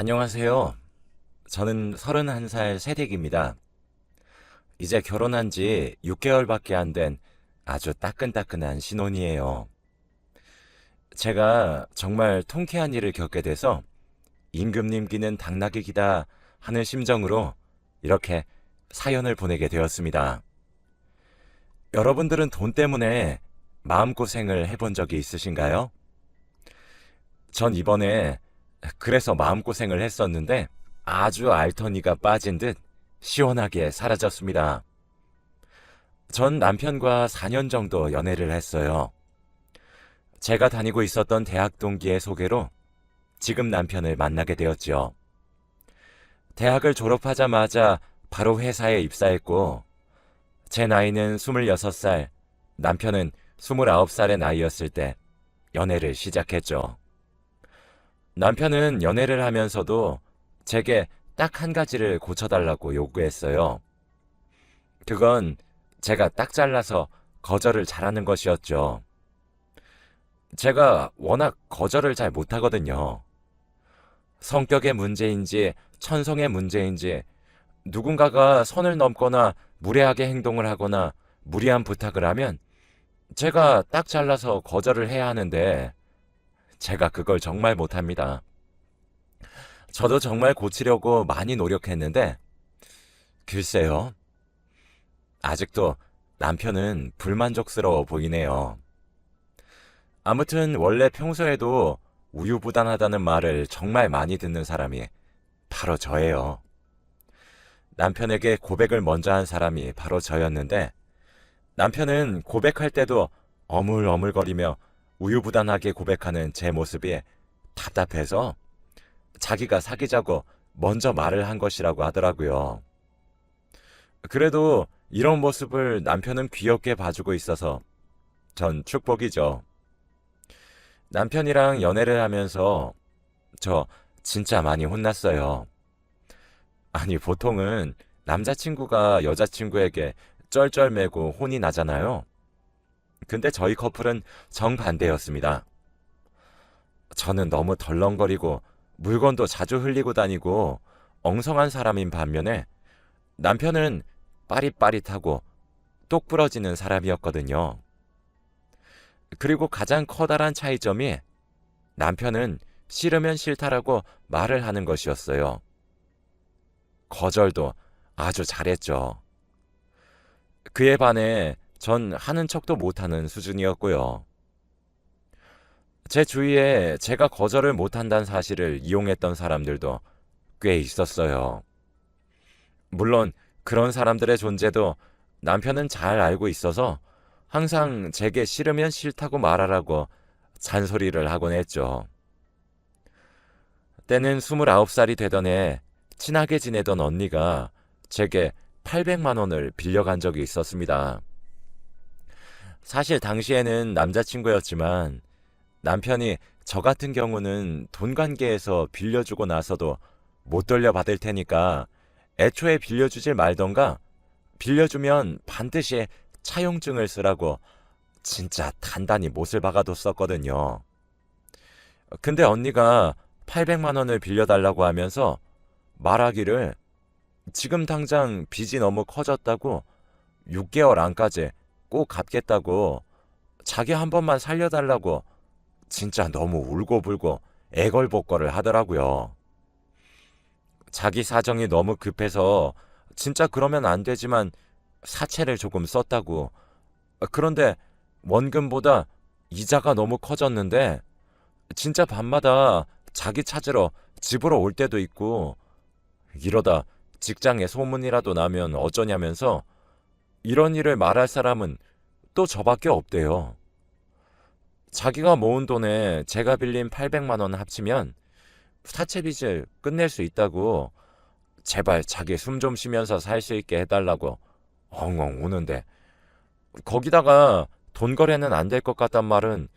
안녕하세요. 저는 31살 새댁입니다. 이제 결혼한 지 6개월밖에 안 된 아주 따끈따끈한 신혼이에요. 제가 정말 통쾌한 일을 겪게 돼서 임금님 기는 당나귀 기다 하는 심정으로 이렇게 사연을 보내게 되었습니다. 여러분들은 돈 때문에 마음고생을 해본 적이 있으신가요? 전 이번에 그래서 마음고생을 했었는데 아주 알터니가 빠진 듯 시원하게 사라졌습니다. 전 남편과 4년 정도 연애를 했어요. 제가 다니고 있었던 대학 동기의 소개로 지금 남편을 만나게 되었죠. 대학을 졸업하자마자 바로 회사에 입사했고, 제 나이는 26살, 남편은 29살의 나이였을 때 연애를 시작했죠. 남편은 연애를 하면서도 제게 딱 한 가지를 고쳐달라고 요구했어요. 그건 제가 딱 잘라서 거절을 잘하는 것이었죠. 제가 워낙 거절을 잘 못하거든요. 성격의 문제인지 천성의 문제인지 누군가가 선을 넘거나 무례하게 행동을 하거나 무리한 부탁을 하면 제가 딱 잘라서 거절을 해야 하는데 제가 그걸 정말 못합니다. 저도 정말 고치려고 많이 노력했는데 글쎄요. 아직도 남편은 불만족스러워 보이네요. 아무튼 원래 평소에도 우유부단하다는 말을 정말 많이 듣는 사람이 바로 저예요. 남편에게 고백을 먼저 한 사람이 바로 저였는데 남편은 고백할 때도 어물어물거리며 우유부단하게 고백하는 제 모습이 답답해서 자기가 사귀자고 먼저 말을 한 것이라고 하더라고요. 그래도 이런 모습을 남편은 귀엽게 봐주고 있어서 전 축복이죠. 남편이랑 연애를 하면서 저 진짜 많이 혼났어요. 아니, 보통은 남자친구가 여자친구에게 쩔쩔매고 혼이 나잖아요. 근데 저희 커플은 정반대였습니다. 저는 너무 덜렁거리고 물건도 자주 흘리고 다니고 엉성한 사람인 반면에 남편은 빠릿빠릿하고 똑 부러지는 사람이었거든요. 그리고 가장 커다란 차이점이 남편은 싫으면 싫다라고 말을 하는 것이었어요. 거절도 아주 잘했죠. 그에 반해 전 하는 척도 못하는 수준이었고요. 제 주위에 제가 거절을 못한다는 사실을 이용했던 사람들도 꽤 있었어요. 물론 그런 사람들의 존재도 남편은 잘 알고 있어서 항상 제게 싫으면 싫다고 말하라고 잔소리를 하곤 했죠. 때는 29살이 되던 해 친하게 지내던 언니가 제게 800만 원을 빌려간 적이 있었습니다. 사실 당시에는 남자친구였지만 남편이 저 같은 경우는 돈 관계에서 빌려주고 나서도 못 돌려받을 테니까 애초에 빌려주질 말던가 빌려주면 반드시 차용증을 쓰라고 진짜 단단히 못을 박아뒀었거든요. 근데 언니가 800만 원을 빌려달라고 하면서 말하기를 지금 당장 빚이 너무 커졌다고 6개월 안까지 꼭 갚겠다고 자기 한 번만 살려달라고 진짜 너무 울고불고 애걸복걸을 하더라고요. 자기 사정이 너무 급해서 진짜 그러면 안 되지만 사채를 조금 썼다고. 그런데 원금보다 이자가 너무 커졌는데 진짜 밤마다 자기 찾으러 집으로 올 때도 있고 이러다 직장에 소문이라도 나면 어쩌냐면서 이런 일을 말할 사람은 또 저밖에 없대요. 자기가 모은 돈에 제가 빌린 800만 원 합치면 사채 빚을 끝낼 수 있다고 제발 자기 숨 좀 쉬면서 살 수 있게 해달라고 엉엉 우는데 거기다가 돈 거래는 안 될 것 같단 말은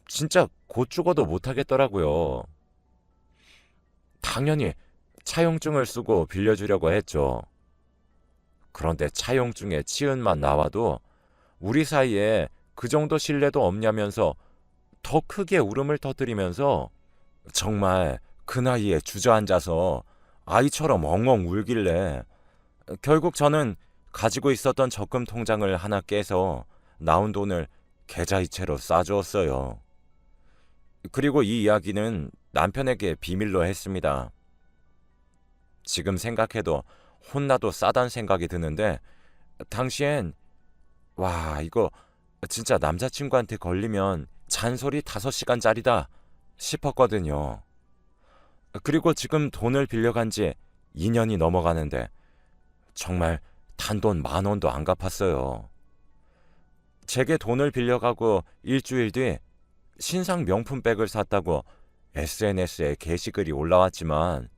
진짜 곧 죽어도 못 하겠더라고요. 당연히 차용증을 쓰고 빌려주려고 했죠. 그런데 차용증에 치은만 나와도 우리 사이에 그 정도 신뢰도 없냐면서 더 크게 울음을 터뜨리면서 정말 그 나이에 주저앉아서 아이처럼 엉엉 울길래 결국 저는 가지고 있었던 적금 통장을 하나 깨서 나온 돈을 계좌이체로 싸주었어요. 그리고 이 이야기는 남편에게 비밀로 했습니다. 지금 생각해도 혼나도 싸단 생각이 드는데 당시엔 와, 이거 진짜 남자친구한테 걸리면 잔소리 5시간짜리다 싶었거든요. 그리고 지금 돈을 빌려간 지 2년이 넘어가는데 정말 단돈 10,000원도 안 갚았어요. 제게 돈을 빌려가고 일주일 뒤 신상 명품백을 샀다고 SNS에 게시글이 올라왔지만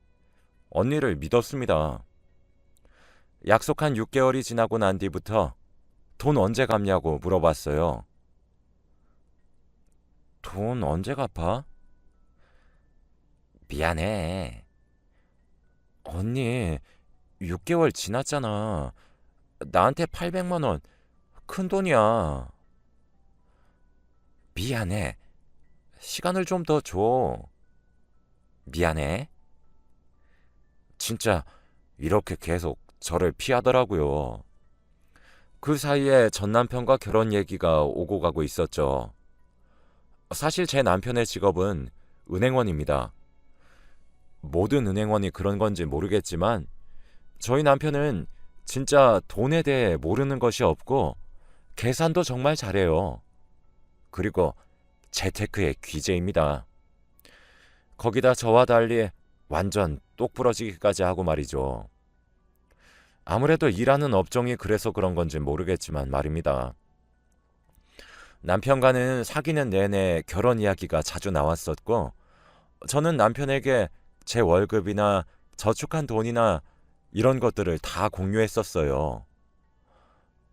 언니를 믿었습니다. 약속한 6개월이 지나고 난 뒤부터 돈 언제 갚냐고 물어봤어요. 돈 언제 갚아? 미안해. 언니, 6개월 지났잖아. 나한테 800만 원, 큰 돈이야. 미안해. 시간을 좀 더 줘. 미안해. 진짜 이렇게 계속 저를 피하더라고요. 그 사이에 전 남편과 결혼 얘기가 오고 가고 있었죠. 사실 제 남편의 직업은 은행원입니다. 모든 은행원이 그런 건지 모르겠지만 저희 남편은 진짜 돈에 대해 모르는 것이 없고 계산도 정말 잘해요. 그리고 재테크의 귀재입니다. 거기다 저와 달리 완전 똑부러지기까지 하고 말이죠. 아무래도 일하는 업종이 그래서 그런 건지 모르겠지만 말입니다. 남편과는 사귀는 내내 결혼 이야기가 자주 나왔었고 저는 남편에게 제 월급이나 저축한 돈이나 이런 것들을 다 공유했었어요.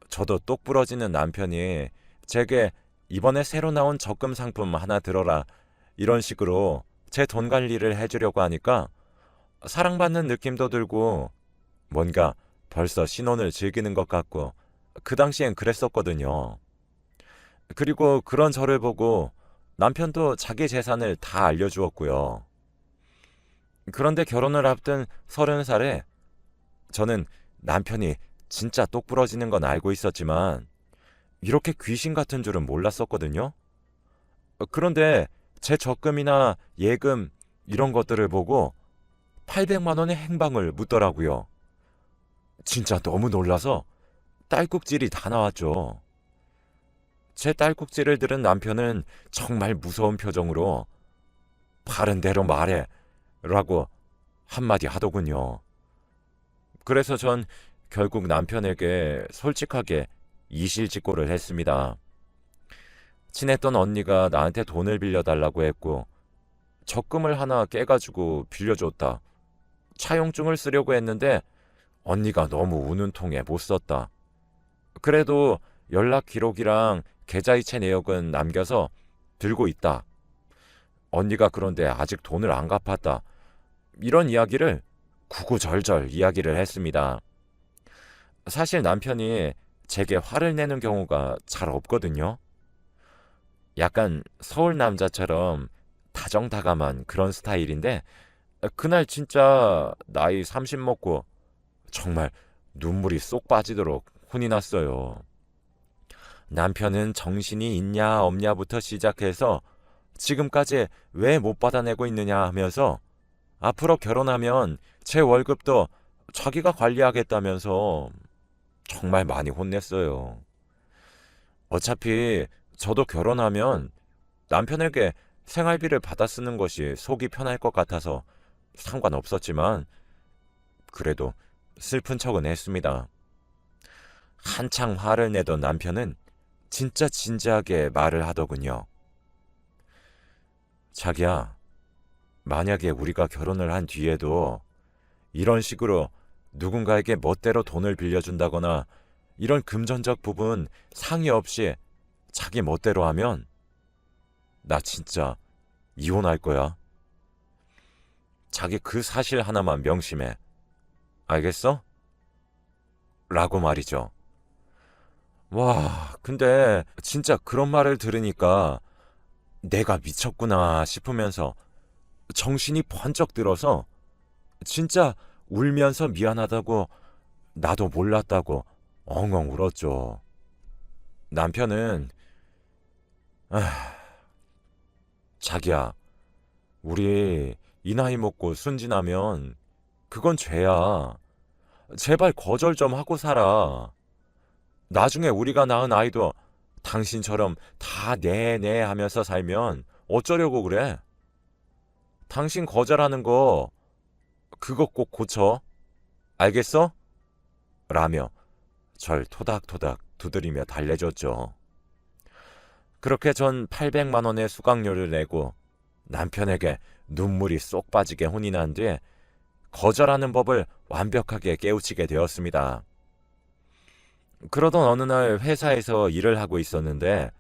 저도 똑부러지는 남편이 제게 이번에 새로 나온 적금 상품 하나 들어라 이런 식으로 제 돈 관리를 해주려고 하니까 사랑받는 느낌도 들고 뭔가 벌써 신혼을 즐기는 것 같고 그 당시엔 그랬었거든요. 그리고 그런 저를 보고 남편도 자기 재산을 다 알려주었고요. 그런데 결혼을 앞둔 30살에 저는 남편이 진짜 똑부러지는 건 알고 있었지만 이렇게 귀신 같은 줄은 몰랐었거든요. 그런데 제 적금이나 예금 이런 것들을 보고 800만 원의 행방을 묻더라고요. 진짜 너무 놀라서 딸꾹질이 다 나왔죠. 제 딸꾹질을 들은 남편은 정말 무서운 표정으로 바른 대로 말해 라고 한마디 하더군요. 그래서 전 결국 남편에게 솔직하게 이실직고를 했습니다. 친했던 언니가 나한테 돈을 빌려달라고 했고 적금을 하나 깨가지고 빌려줬다. 차용증을 쓰려고 했는데 언니가 너무 우는 통에 못 썼다. 그래도 연락 기록이랑 계좌이체 내역은 남겨서 들고 있다. 언니가 그런데 아직 돈을 안 갚았다. 이런 이야기를 구구절절 이야기를 했습니다. 사실 남편이 제게 화를 내는 경우가 잘 없거든요. 약간 서울 남자처럼 다정다감한 그런 스타일인데 그날 진짜 나이 30 먹고 정말 눈물이 쏙 빠지도록 혼이 났어요. 남편은 정신이 있냐 없냐부터 시작해서 지금까지 왜 못 받아내고 있느냐 하면서 앞으로 결혼하면 제 월급도 자기가 관리하겠다면서 정말 많이 혼냈어요. 어차피 저도 결혼하면 남편에게 생활비를 받아 쓰는 것이 속이 편할 것 같아서 상관없었지만 그래도 슬픈 척은 했습니다. 한창 화를 내던 남편은 진짜 진지하게 말을 하더군요. 자기야, 만약에 우리가 결혼을 한 뒤에도 이런 식으로 누군가에게 멋대로 돈을 빌려준다거나 이런 금전적 부분 상의 없이 자기 멋대로 하면 나 진짜 이혼할 거야. 자기 그 사실 하나만 명심해. 알겠어? 라고 말이죠. 와, 근데 진짜 그런 말을 들으니까 내가 미쳤구나 싶으면서 정신이 번쩍 들어서 진짜 울면서 미안하다고 나도 몰랐다고 엉엉 울었죠. 남편은 자기야, 우리 이 나이 먹고 순진하면 그건 죄야. 제발 거절 좀 하고 살아. 나중에 우리가 낳은 아이도 당신처럼 다 네네 하면서 살면 어쩌려고 그래? 당신 거절하는 거 그거 꼭 고쳐. 알겠어? 라며 절 토닥토닥 두드리며 달래줬죠. 그렇게 전 800만 원의 수강료를 내고 남편에게 눈물이 쏙 빠지게 혼인한 뒤에 거절하는 법을 완벽하게 깨우치게 되었습니다. 그러던 어느 날 회사에서 일을 하고 있었는데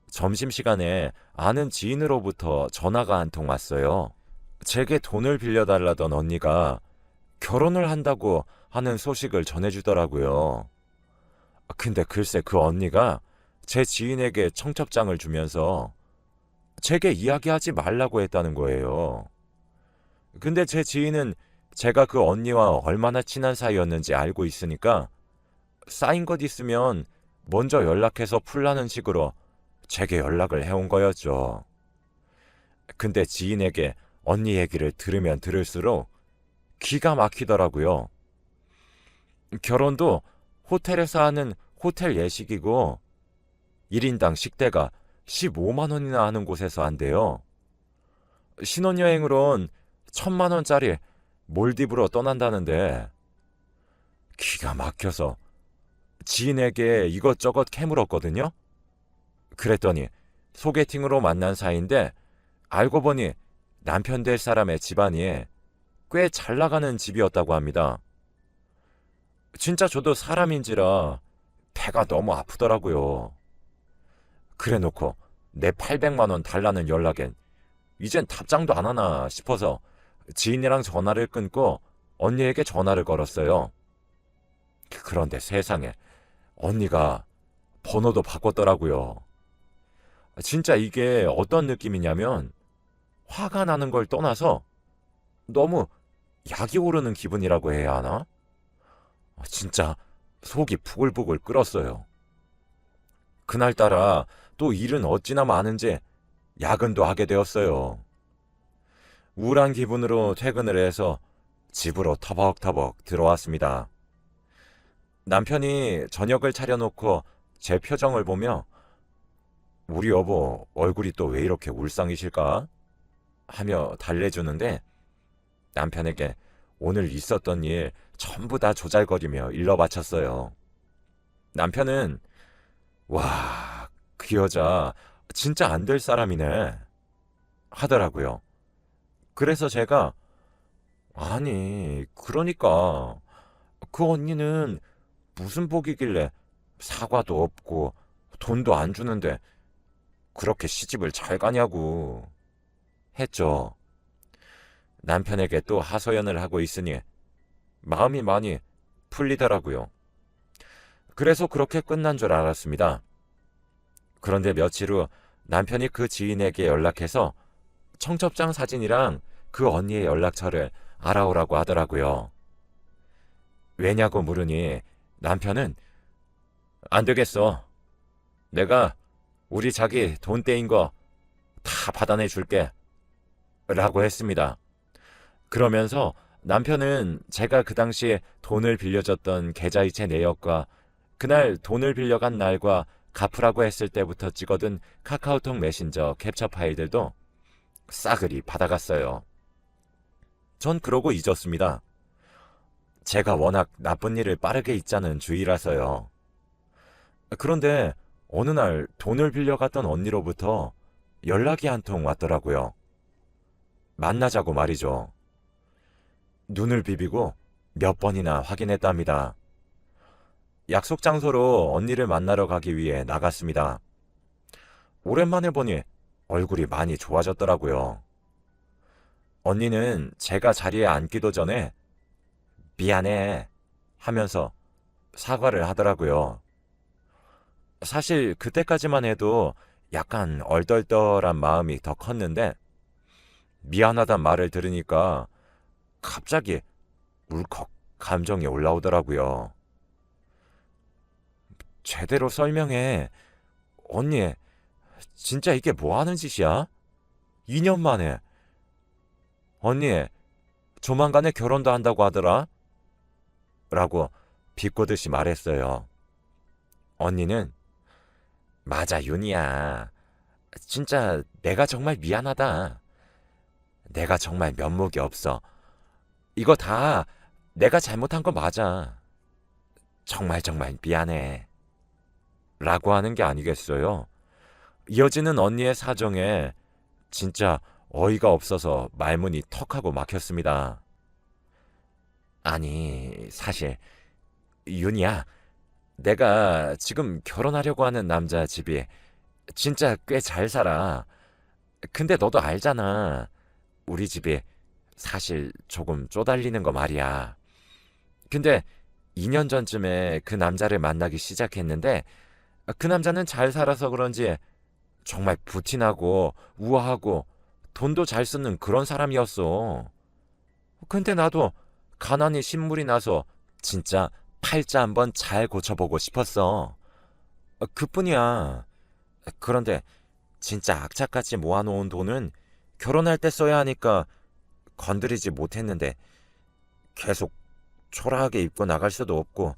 점심시간에 아는 지인으로부터 전화가 한 통 왔어요. 제게 돈을 빌려달라던 언니가 결혼을 한다고 하는 소식을 전해주더라고요. 근데 글쎄 그 언니가 제 지인에게 청첩장을 주면서 제게 이야기하지 말라고 했다는 거예요. 근데 제 지인은 제가 그 언니와 얼마나 친한 사이였는지 알고 있으니까 쌓인 것 있으면 먼저 연락해서 풀라는 식으로 제게 연락을 해온 거였죠. 근데 지인에게 언니 얘기를 들으면 들을수록 기가 막히더라고요. 결혼도 호텔에서 하는 호텔 예식이고 1인당 식대가 15만 원이나 하는 곳에서 한대요. 신혼여행으론 1,000만 원짜리 몰디브로 떠난다는데 기가 막혀서 지인에게 이것저것 캐물었거든요. 그랬더니 소개팅으로 만난 사이인데 알고 보니 남편 될 사람의 집안이 꽤 잘 나가는 집이었다고 합니다. 진짜 저도 사람인지라 배가 너무 아프더라고요. 그래놓고 내 800만 원 달라는 연락엔 이젠 답장도 안 하나 싶어서 지인이랑 전화를 끊고 언니에게 전화를 걸었어요. 그런데 세상에 언니가 번호도 바꿨더라고요. 진짜 이게 어떤 느낌이냐면 화가 나는 걸 떠나서 너무 약이 오르는 기분이라고 해야 하나? 진짜 속이 부글부글 끓었어요. 그날따라 또 일은 어찌나 많은지 야근도 하게 되었어요. 우울한 기분으로 퇴근을 해서 집으로 터벅터벅 들어왔습니다. 남편이 저녁을 차려놓고 제 표정을 보며 우리 여보 얼굴이 또 왜 이렇게 울상이실까? 하며 달래주는데 남편에게 오늘 있었던 일 전부 다 조잘거리며 일러 바쳤어요. 남편은 와, 그 여자 진짜 안 될 사람이네 하더라고요. 그래서 제가 아니 그러니까 그 언니는 무슨 복이길래 사과도 없고 돈도 안 주는데 그렇게 시집을 잘 가냐고 했죠. 남편에게 또 하소연을 하고 있으니 마음이 많이 풀리더라고요. 그래서 그렇게 끝난 줄 알았습니다. 그런데 며칠 후 남편이 그 지인에게 연락해서 청첩장 사진이랑 그 언니의 연락처를 알아오라고 하더라고요. 왜냐고 물으니 남편은 안 되겠어. 내가 우리 자기 돈 떼인 거 다 받아내 줄게. 라고 했습니다. 그러면서 남편은 제가 그 당시에 돈을 빌려줬던 계좌이체 내역과 그날 돈을 빌려간 날과 갚으라고 했을 때부터 찍어둔 카카오톡 메신저 캡처 파일들도 싸그리 받아갔어요. 전 그러고 잊었습니다. 제가 워낙 나쁜 일을 빠르게 잊자는 주의라서요. 그런데 어느 날 돈을 빌려갔던 언니로부터 연락이 한 통 왔더라고요. 만나자고 말이죠. 눈을 비비고 몇 번이나 확인했답니다. 약속 장소로 언니를 만나러 가기 위해 나갔습니다. 오랜만에 보니 얼굴이 많이 좋아졌더라고요. 언니는 제가 자리에 앉기도 전에 미안해 하면서 사과를 하더라고요. 사실 그때까지만 해도 약간 얼떨떨한 마음이 더 컸는데 미안하단 말을 들으니까 갑자기 울컥 감정이 올라오더라고요. 제대로 설명해. 언니, 진짜 이게 뭐 하는 짓이야? 2년 만에. 언니, 조만간에 결혼도 한다고 하더라? 라고 비꼬듯이 말했어요. 언니는 맞아, 윤희야. 진짜 내가 정말 미안하다. 내가 정말 면목이 없어. 이거 다 내가 잘못한 거 맞아. 정말 정말 미안해. 라고 하는 게 아니겠어요. 이어지는 언니의 사정에 진짜 어이가 없어서 말문이 턱하고 막혔습니다. 아니, 사실 윤희야, 내가 지금 결혼하려고 하는 남자 집이 진짜 꽤 잘 살아. 근데 너도 알잖아. 우리 집이 사실 조금 쪼달리는 거 말이야. 근데 2년 전쯤에 그 남자를 만나기 시작했는데 그 남자는 잘 살아서 그런지 정말 부티나고 우아하고 돈도 잘 쓰는 그런 사람이었어. 근데 나도 가난이 신물이 나서 진짜 팔자 한번 잘 고쳐보고 싶었어. 그뿐이야. 그런데 진짜 악착같이 모아놓은 돈은 결혼할 때 써야 하니까 건드리지 못했는데 계속 초라하게 입고 나갈 수도 없고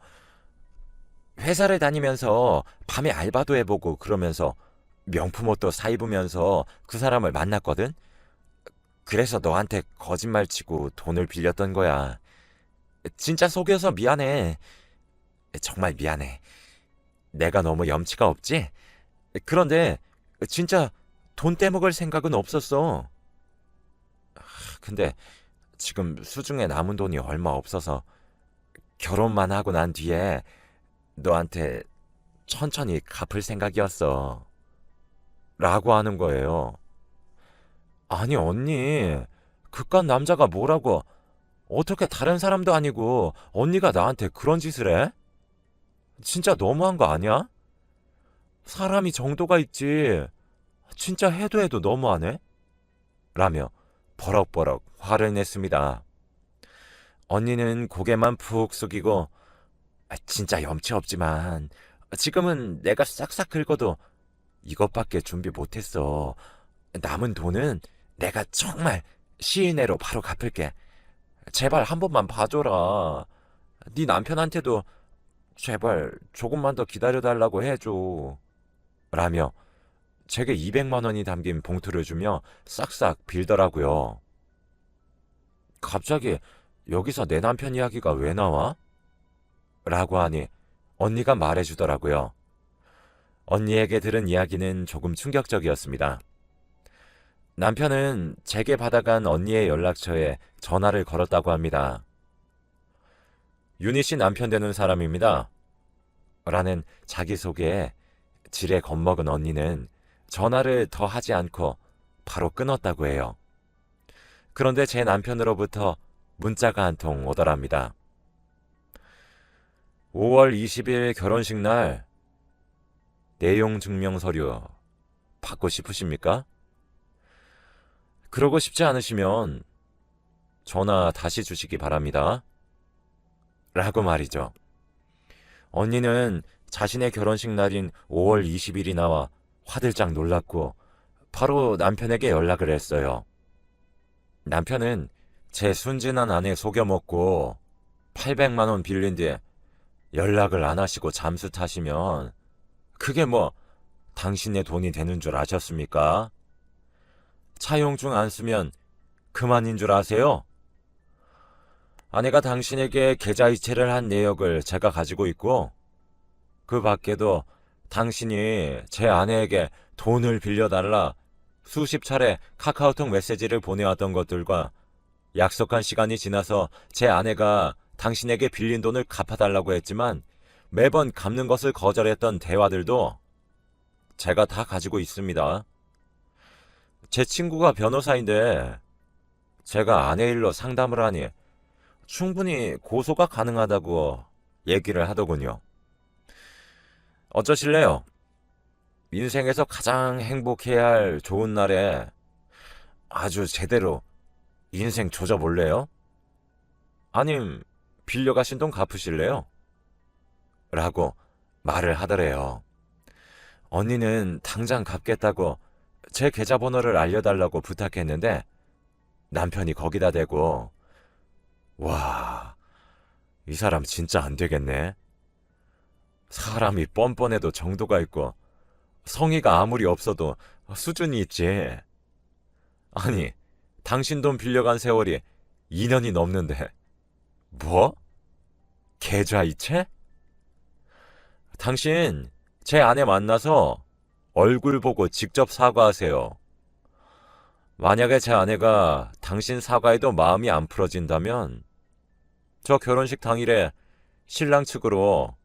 회사를 다니면서 밤에 알바도 해보고 그러면서 명품 옷도 사 입으면서 그 사람을 만났거든? 그래서 너한테 거짓말 치고 돈을 빌렸던 거야. 진짜 속여서 미안해. 정말 미안해. 내가 너무 염치가 없지? 그런데 진짜 돈 떼먹을 생각은 없었어. 근데 지금 수중에 남은 돈이 얼마 없어서 결혼만 하고 난 뒤에 너한테 천천히 갚을 생각이었어. 라고 하는 거예요. 아니, 언니. 그깟 남자가 뭐라고. 어떻게 다른 사람도 아니고 언니가 나한테 그런 짓을 해? 진짜 너무한 거 아니야? 사람이 정도가 있지. 진짜 해도 해도 너무하네? 라며 버럭버럭 화를 냈습니다. 언니는 고개만 푹 숙이고 진짜 염치 없지만 지금은 내가 싹싹 긁어도 이것밖에 준비 못했어. 남은 돈은 내가 정말 시일 내로 바로 갚을게. 제발 한 번만 봐줘라. 네 남편한테도 제발 조금만 더 기다려달라고 해줘. 라며 제게 200만 원이 담긴 봉투를 주며 싹싹 빌더라고요. 갑자기 여기서 내 남편 이야기가 왜 나와? 라고 하니 언니가 말해주더라고요. 언니에게 들은 이야기는 조금 충격적이었습니다. 남편은 제게 받아간 언니의 연락처에 전화를 걸었다고 합니다. 윤희 씨 남편 되는 사람입니다. 라는 자기소개에 지레 겁먹은 언니는 전화를 더 하지 않고 바로 끊었다고 해요. 그런데 제 남편으로부터 문자가 한 통 오더랍니다. 5월 20일 결혼식 날 내용 증명 서류 받고 싶으십니까? 그러고 싶지 않으시면 전화 다시 주시기 바랍니다. 라고 말이죠. 언니는 자신의 결혼식 날인 5월 20일이 나와 화들짝 놀랐고 바로 남편에게 연락을 했어요. 남편은 제 순진한 아내 속여먹고 800만 원 빌린 뒤에 연락을 안 하시고 잠수 타시면 그게 뭐 당신의 돈이 되는 줄 아셨습니까? 차용증 안 쓰면 그만인 줄 아세요? 아내가 당신에게 계좌이체를 한 내역을 제가 가지고 있고 그 밖에도 당신이 제 아내에게 돈을 빌려달라 수십 차례 카카오톡 메시지를 보내왔던 것들과 약속한 시간이 지나서 제 아내가 당신에게 빌린 돈을 갚아달라고 했지만 매번 갚는 것을 거절했던 대화들도 제가 다 가지고 있습니다. 제 친구가 변호사인데 제가 아내 일로 상담을 하니 충분히 고소가 가능하다고 얘기를 하더군요. 어쩌실래요? 인생에서 가장 행복해야 할 좋은 날에 아주 제대로 인생 조져볼래요? 아님 빌려가신 돈 갚으실래요? 라고 말을 하더래요. 언니는 당장 갚겠다고 제 계좌번호를 알려달라고 부탁했는데 남편이 거기다 대고 와, 이 사람 진짜 안 되겠네. 사람이 뻔뻔해도 정도가 있고 성의가 아무리 없어도 수준이 있지. 아니, 당신 돈 빌려간 세월이 2년이 넘는데 뭐? 계좌이체? 당신 제 아내 만나서 얼굴 보고 직접 사과하세요. 만약에 제 아내가 당신 사과에도 마음이 안 풀어진다면 저 결혼식 당일에 신랑 측으로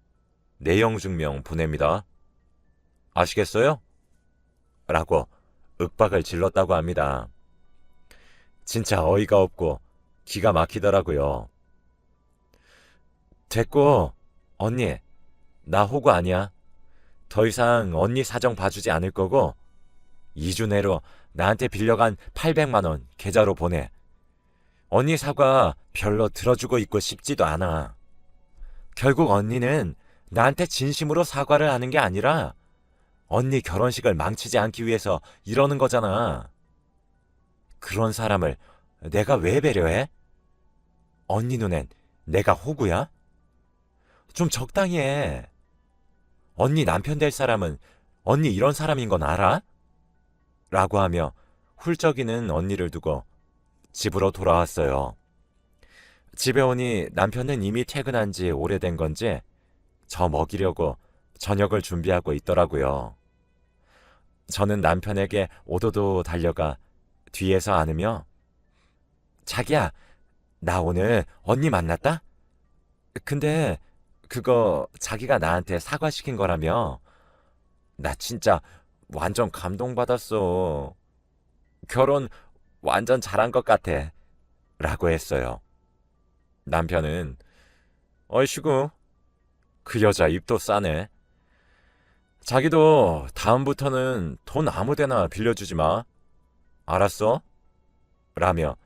내용 증명 보냅니다. 아시겠어요? 라고 윽박을 질렀다고 합니다. 진짜 어이가 없고 기가 막히더라고요. 됐고, 언니, 나 호구 아니야. 더 이상 언니 사정 봐주지 않을 거고 2주 내로 나한테 빌려간 800만 원 계좌로 보내. 언니 사과 별로 들어주고 있고 싶지도 않아. 결국 언니는 나한테 진심으로 사과를 하는 게 아니라 언니 결혼식을 망치지 않기 위해서 이러는 거잖아. 그런 사람을 내가 왜 배려해? 언니 눈엔 내가 호구야? 좀 적당히 해. 언니 남편 될 사람은 언니 이런 사람인 건 알아? 라고 하며 훌쩍이는 언니를 두고 집으로 돌아왔어요. 집에 오니 남편은 이미 퇴근한 지 오래된 건지 저 먹이려고 저녁을 준비하고 있더라고요. 저는 남편에게 오도도 달려가 뒤에서 안으며 자기야, 나 오늘 언니 만났다? 근데 그거 자기가 나한테 사과시킨 거라며? 나 진짜 완전 감동받았어. 결혼 완전 잘한 것 같아. 라고 했어요. 남편은 어이씨구, 그 여자 입도 싸네. 자기도 다음부터는 돈 아무데나 빌려주지 마. 알았어? 라며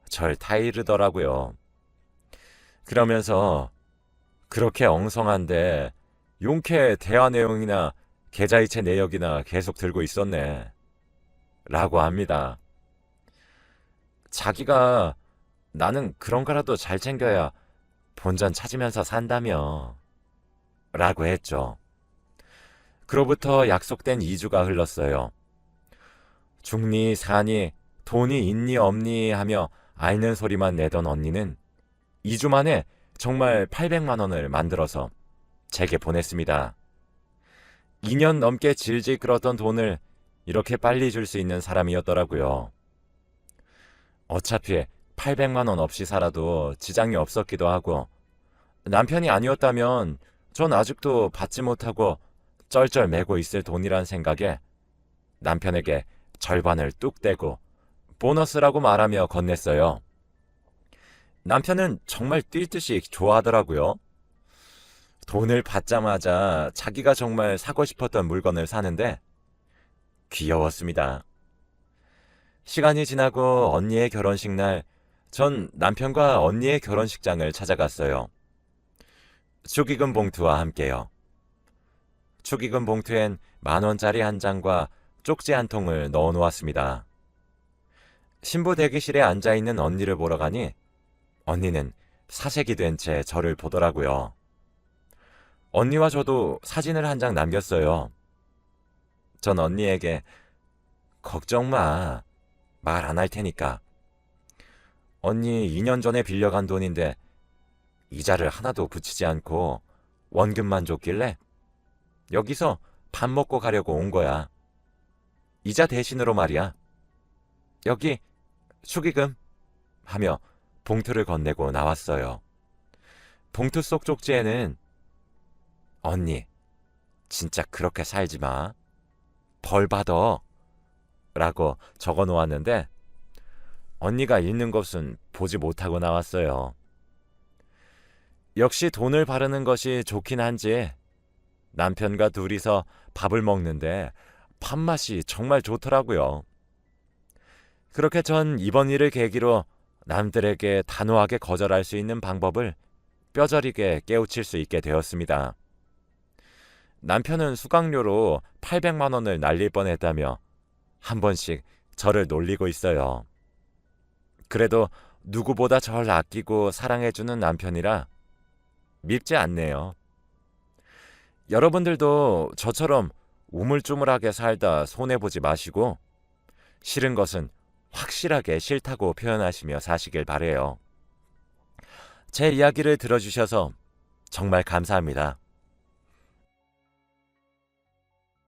절 타이르더라고요. 그러면서 그렇게 엉성한데 용케 대화 내용이나 계좌이체 내역이나 계속 들고 있었네. 라고 합니다. 자기가 나는 그런 거라도 잘 챙겨야 본전 찾으면서 산다며. 라고 했죠. 그로부터 약속된 2주가 흘렀어요. 죽니 사니 돈이 있니 없니 하며 앓는 소리만 내던 언니는 2주 만에 정말 800만 원을 만들어서 제게 보냈습니다. 2년 넘게 질질 끌었던 돈을 이렇게 빨리 줄 수 있는 사람이었더라고요. 어차피 800만 원 없이 살아도 지장이 없었기도 하고 남편이 아니었다면 전 아직도 받지 못하고 쩔쩔매고 있을 돈이란 생각에 남편에게 절반을 뚝 떼고 보너스라고 말하며 건넸어요. 남편은 정말 뛸 듯이 좋아하더라고요. 돈을 받자마자 자기가 정말 사고 싶었던 물건을 사는데 귀여웠습니다. 시간이 지나고 언니의 결혼식 날, 전 남편과 언니의 결혼식장을 찾아갔어요. 축의금 봉투와 함께요. 축의금 봉투엔 10,000원짜리 한 장과 쪽지 한 통을 넣어 놓았습니다. 신부 대기실에 앉아있는 언니를 보러 가니 언니는 사색이 된 채 저를 보더라고요. 언니와 저도 사진을 한 장 남겼어요. 전 언니에게 걱정 마. 말 안 할 테니까. 언니 2년 전에 빌려간 돈인데 이자를 하나도 붙이지 않고 원금만 줬길래 여기서 밥 먹고 가려고 온 거야. 이자 대신으로 말이야. 여기 축의금 하며 봉투를 건네고 나왔어요. 봉투 속 쪽지에는 언니, 진짜 그렇게 살지 마. 벌 받아. 라고 적어 놓았는데 언니가 읽는 것은 보지 못하고 나왔어요. 역시 돈을 바르는 것이 좋긴 한지 남편과 둘이서 밥을 먹는데 밥맛이 정말 좋더라고요. 그렇게 전 이번 일을 계기로 남들에게 단호하게 거절할 수 있는 방법을 뼈저리게 깨우칠 수 있게 되었습니다. 남편은 수강료로 800만 원을 날릴 뻔했다며 한 번씩 저를 놀리고 있어요. 그래도 누구보다 절 아끼고 사랑해주는 남편이라 밉지 않네요. 여러분들도 저처럼 우물쭈물하게 살다 손해보지 마시고 싫은 것은 확실하게 싫다고 표현하시며 사시길 바래요. 제 이야기를 들어주셔서 정말 감사합니다.